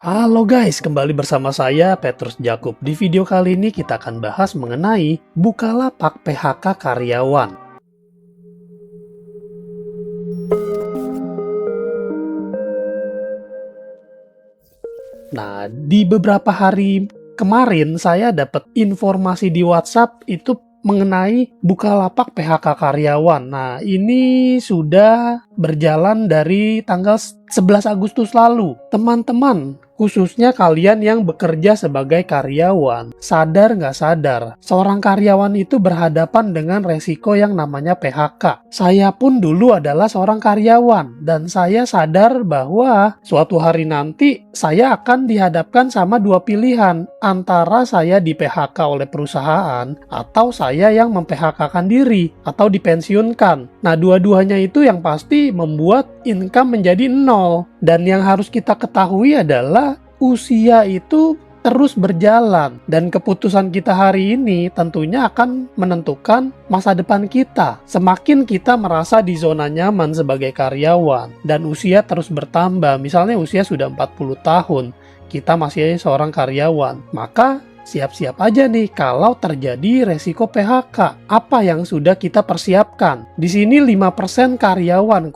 Halo guys, kembali bersama saya Petrus Jakub. Di video kali ini kita akan bahas mengenai Bukalapak PHK karyawan. Nah, di beberapa hari kemarin saya dapat informasi di WhatsApp itu mengenai Bukalapak PHK karyawan. Nah, ini sudah berjalan dari tanggal 11 Agustus lalu. Teman-teman, khususnya kalian yang bekerja sebagai karyawan, sadar nggak sadar, seorang karyawan itu berhadapan dengan resiko yang namanya PHK. Saya pun dulu adalah seorang karyawan, dan saya sadar bahwa suatu hari nanti saya akan dihadapkan sama dua pilihan, antara saya di PHK oleh perusahaan, atau saya yang mem-PHK-kan diri, atau dipensiunkan. Nah, dua-duanya itu yang pasti membuat income menjadi nol. Dan yang harus kita ketahui adalah usia itu terus berjalan, dan keputusan kita hari ini tentunya akan menentukan masa depan kita. Semakin kita merasa di zona nyaman sebagai karyawan dan usia terus bertambah, misalnya usia sudah 40 tahun, kita masih seorang karyawan, maka siap-siap aja nih kalau terjadi resiko PHK. Apa yang sudah kita persiapkan? Di sini 5% karyawan,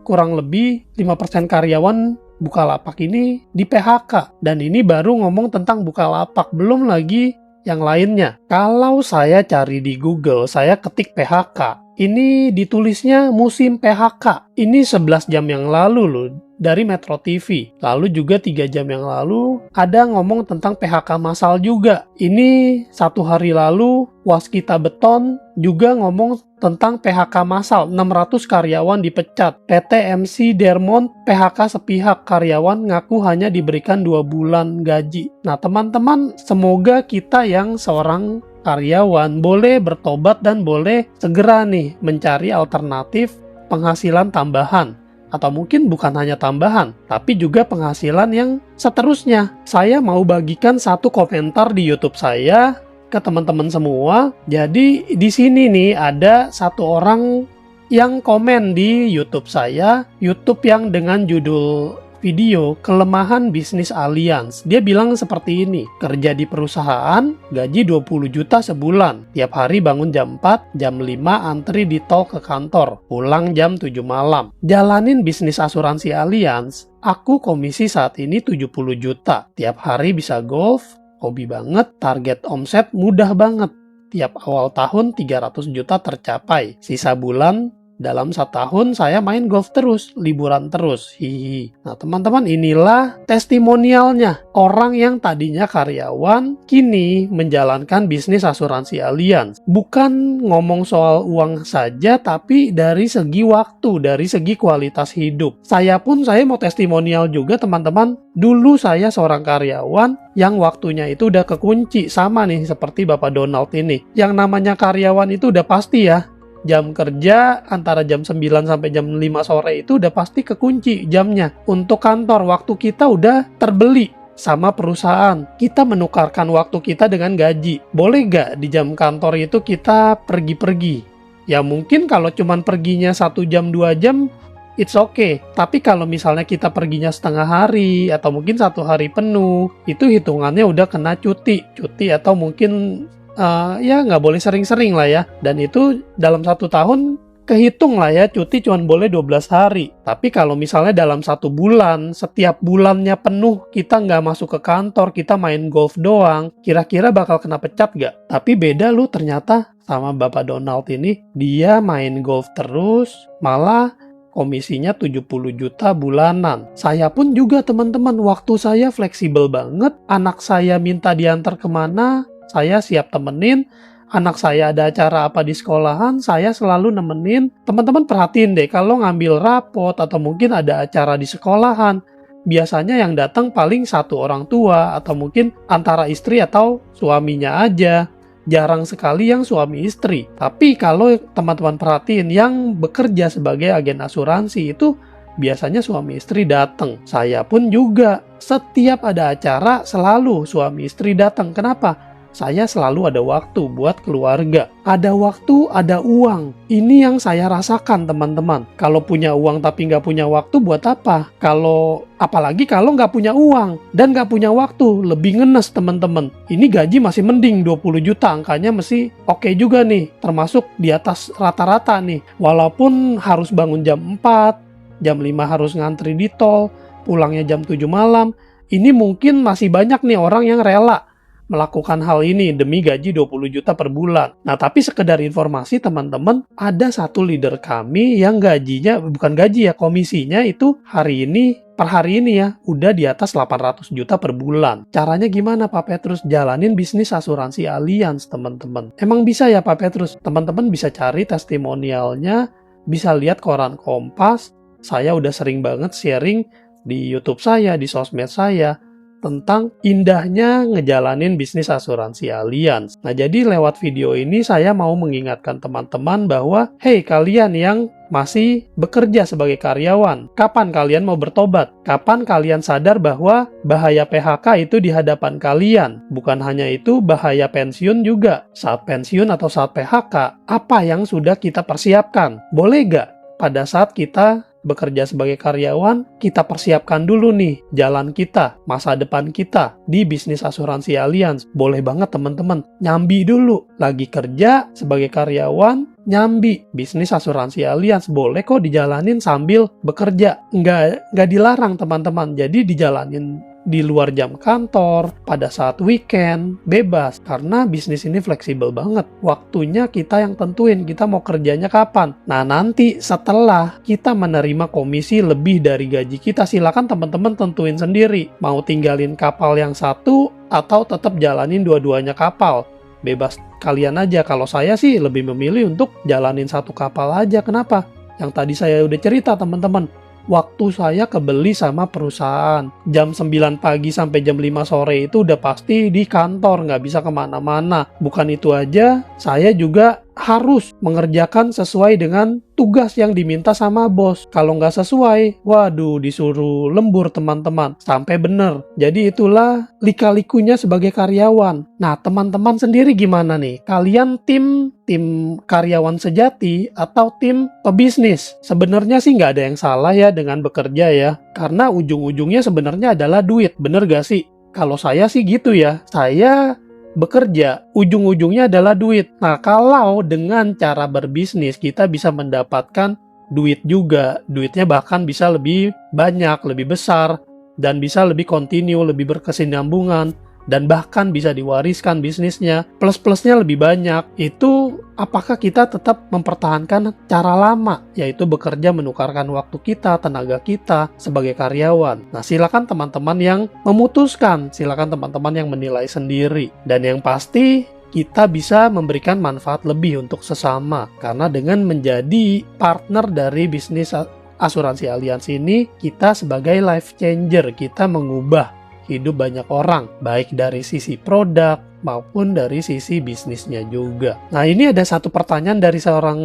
kurang lebih 5% karyawan Bukalapak ini di PHK. Dan ini baru ngomong tentang Bukalapak, belum lagi yang lainnya. Kalau saya cari di Google, saya ketik PHK, ini ditulisnya musim PHK. Ini 11 jam yang lalu loh, dari Metro TV. Lalu juga 3 jam yang lalu ada ngomong tentang PHK massal juga. Ini 1 hari lalu Waskita Beton juga ngomong tentang PHK massal, 600 karyawan dipecat. PT MC Dermont PHK sepihak, karyawan ngaku hanya diberikan 2 bulan gaji. Nah teman-teman, semoga kita yang seorang karyawan boleh bertobat dan boleh segera nih mencari alternatif penghasilan tambahan. Atau mungkin bukan hanya tambahan, tapi juga penghasilan yang seterusnya. Saya mau bagikan satu komentar di YouTube saya ke teman-teman semua. Jadi di sini nih ada satu orang yang komen di YouTube saya, YouTube yang dengan judul video kelemahan bisnis Allianz. Dia bilang seperti ini: kerja di perusahaan, gaji 20 juta sebulan, tiap hari bangun jam 4, jam 5 antri di tol ke kantor, pulang jam 7 malam. Jalanin bisnis asuransi Allianz, aku komisi saat ini 70 juta, tiap hari bisa golf, hobi banget, target omset mudah banget. Tiap awal tahun 300 juta tercapai, sisa bulan dalam 1 tahun saya main golf terus, liburan terus, hihi. Nah teman-teman, inilah testimonialnya orang yang tadinya karyawan kini menjalankan bisnis asuransi Allianz. Bukan ngomong soal uang saja, tapi dari segi waktu, dari segi kualitas hidup. Saya mau testimonial juga teman-teman. Dulu saya seorang karyawan yang waktunya itu udah kekunci, sama nih seperti Bapak Donald ini. Yang namanya karyawan itu udah pasti ya, jam kerja antara jam 9 sampai jam 5 sore itu udah pasti kekunci jamnya. Untuk kantor, waktu kita udah terbeli sama perusahaan. Kita menukarkan waktu kita dengan gaji. Boleh gak di jam kantor itu kita pergi-pergi? Ya mungkin kalau cuman perginya 1 jam 2 jam, it's okay. Tapi kalau misalnya kita perginya setengah hari atau mungkin 1 hari penuh, itu hitungannya udah kena cuti atau mungkin ya nggak boleh sering-sering lah ya. Dan itu dalam 1 tahun kehitung lah ya, cuti cuma boleh 12 hari. Tapi kalau misalnya dalam 1 bulan, setiap bulannya penuh kita nggak masuk ke kantor, kita main golf doang, kira-kira bakal kena pecat nggak? Tapi beda lu ternyata sama Bapak Donald ini, dia main golf terus, malah komisinya 70 juta bulanan. Saya pun juga teman-teman, waktu saya fleksibel banget. Anak saya minta diantar kemana, saya siap temenin. Anak saya ada acara apa di sekolahan, saya selalu nemenin. Teman-teman perhatiin deh, kalau ngambil rapot atau mungkin ada acara di sekolahan, biasanya yang datang paling 1 orang tua atau mungkin antara istri atau suaminya aja. Jarang sekali yang suami istri. Tapi kalau teman-teman perhatiin, yang bekerja sebagai agen asuransi itu biasanya suami istri datang. Saya pun juga, setiap ada acara selalu suami istri datang. Kenapa? saya selalu ada waktu buat keluarga. Ada waktu, ada uang. Ini yang saya rasakan, teman-teman. Kalau punya uang tapi nggak punya waktu, buat apa? Apalagi kalau nggak punya uang dan nggak punya waktu, lebih ngenes, teman-teman. Ini gaji masih mending 20 juta, angkanya masih oke juga nih. Termasuk di atas rata-rata nih. Walaupun harus bangun jam 4, jam 5 harus ngantri di tol, pulangnya jam 7 malam. Ini mungkin masih banyak nih orang yang rela melakukan hal ini demi gaji 20 juta per bulan. Nah, tapi sekedar informasi teman-teman, ada satu leader kami yang gajinya, bukan gaji ya, komisinya itu per hari ini ya, udah di atas 800 juta per bulan. Caranya gimana Pak Petrus? Jalanin bisnis asuransi Allianz, teman-teman. Emang bisa ya Pak Petrus? Teman-teman bisa cari testimonialnya, bisa lihat koran Kompas. Saya udah sering banget sharing di YouTube saya, di sosmed saya, tentang indahnya ngejalanin bisnis asuransi Allianz. Nah, jadi lewat video ini saya mau mengingatkan teman-teman bahwa, hey kalian yang masih bekerja sebagai karyawan, kapan kalian mau bertobat? Kapan kalian sadar bahwa bahaya PHK itu di hadapan kalian? Bukan hanya itu, bahaya pensiun juga. Saat pensiun atau saat PHK, apa yang sudah kita persiapkan? Boleh gak pada saat kita bekerja sebagai karyawan, kita persiapkan dulu nih jalan kita, masa depan kita di bisnis asuransi Allianz. Boleh banget teman-teman, nyambi dulu. Lagi kerja sebagai karyawan, nyambi bisnis asuransi Allianz. Boleh kok dijalanin sambil bekerja. Nggak dilarang teman-teman. Jadi dijalanin di luar jam kantor, pada saat weekend, bebas. Karena bisnis ini fleksibel banget. Waktunya kita yang tentuin, kita mau kerjanya kapan. Nah, nanti setelah kita menerima komisi lebih dari gaji kita, silakan teman-teman tentuin sendiri. Mau tinggalin kapal yang satu, atau tetap jalanin dua-duanya kapal. Bebas kalian aja. Kalau saya sih lebih memilih untuk jalanin satu kapal aja. Kenapa? Yang tadi saya udah cerita teman-teman. Waktu saya kebeli sama perusahaan. Jam 9 pagi sampai jam 5 sore itu udah pasti di kantor, nggak bisa kemana-mana. Bukan itu aja, saya juga harus mengerjakan sesuai dengan tugas yang diminta sama bos. Kalau nggak sesuai, waduh disuruh lembur teman-teman. Sampai bener. Jadi itulah lika-likunya sebagai karyawan. Nah, teman-teman sendiri gimana nih? Kalian tim karyawan sejati atau tim pebisnis? Sebenarnya sih nggak ada yang salah ya dengan bekerja ya. Karena ujung-ujungnya sebenarnya adalah duit. Bener gak sih? Kalau saya sih gitu ya. Saya bekerja, ujung-ujungnya adalah duit. Nah, kalau dengan cara berbisnis kita bisa mendapatkan duit juga, duitnya bahkan bisa lebih banyak, lebih besar, dan bisa lebih kontinu, lebih berkesinambungan, dan bahkan bisa diwariskan bisnisnya, plus-plusnya lebih banyak. Itu apakah kita tetap mempertahankan cara lama, yaitu bekerja menukarkan waktu kita, tenaga kita sebagai karyawan. Nah, silakan teman-teman yang memutuskan, silakan teman-teman yang menilai sendiri. Dan yang pasti kita bisa memberikan manfaat lebih untuk sesama, karena dengan menjadi partner dari bisnis asuransi Allianz ini, kita sebagai life changer, kita mengubah hidup banyak orang, baik dari sisi produk maupun dari sisi bisnisnya juga. Nah, ini ada satu pertanyaan dari seorang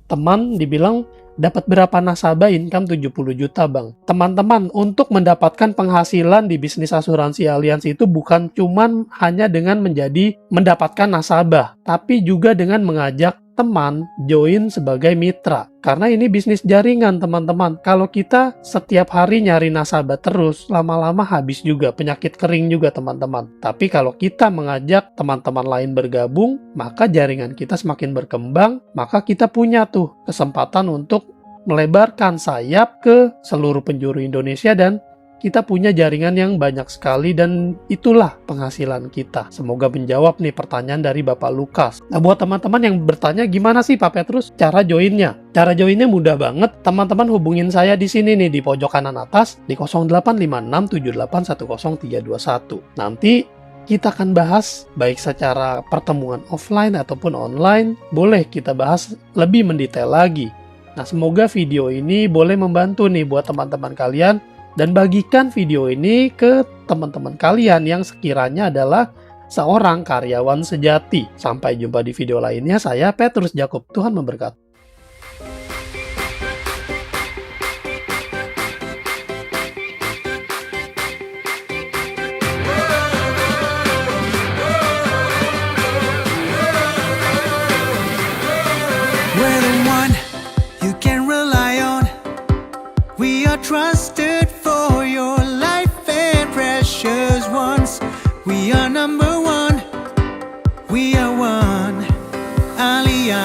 teman, dibilang dapat berapa nasabah income 70 juta bang. Teman-teman, untuk mendapatkan penghasilan di bisnis asuransi Allianz itu bukan cuman hanya dengan mendapatkan nasabah, tapi juga dengan mengajak teman join sebagai mitra. Karena ini bisnis jaringan teman-teman. Kalau kita setiap hari nyari nasabah terus, lama-lama habis juga, penyakit kering juga teman-teman. Tapi kalau kita mengajak teman-teman lain bergabung, maka jaringan kita semakin berkembang, maka kita punya tuh kesempatan untuk melebarkan sayap ke seluruh penjuru Indonesia dan kita punya jaringan yang banyak sekali, dan itulah penghasilan kita. Semoga menjawab nih pertanyaan dari Bapak Lukas. Nah, buat teman-teman yang bertanya gimana sih Pak Petrus cara joinnya? Cara joinnya mudah banget. Teman-teman hubungin saya di sini nih di pojok kanan atas di 0856781031. Nanti kita akan bahas baik secara pertemuan offline ataupun online. Boleh kita bahas lebih mendetail lagi. Nah, semoga video ini boleh membantu nih buat teman-teman kalian. Dan bagikan video ini ke teman-teman kalian yang sekiranya adalah seorang karyawan sejati. Sampai jumpa di video lainnya. Saya Petrus Jakub. Tuhan memberkati. Publishers once. We are number one. We are one. Allianz.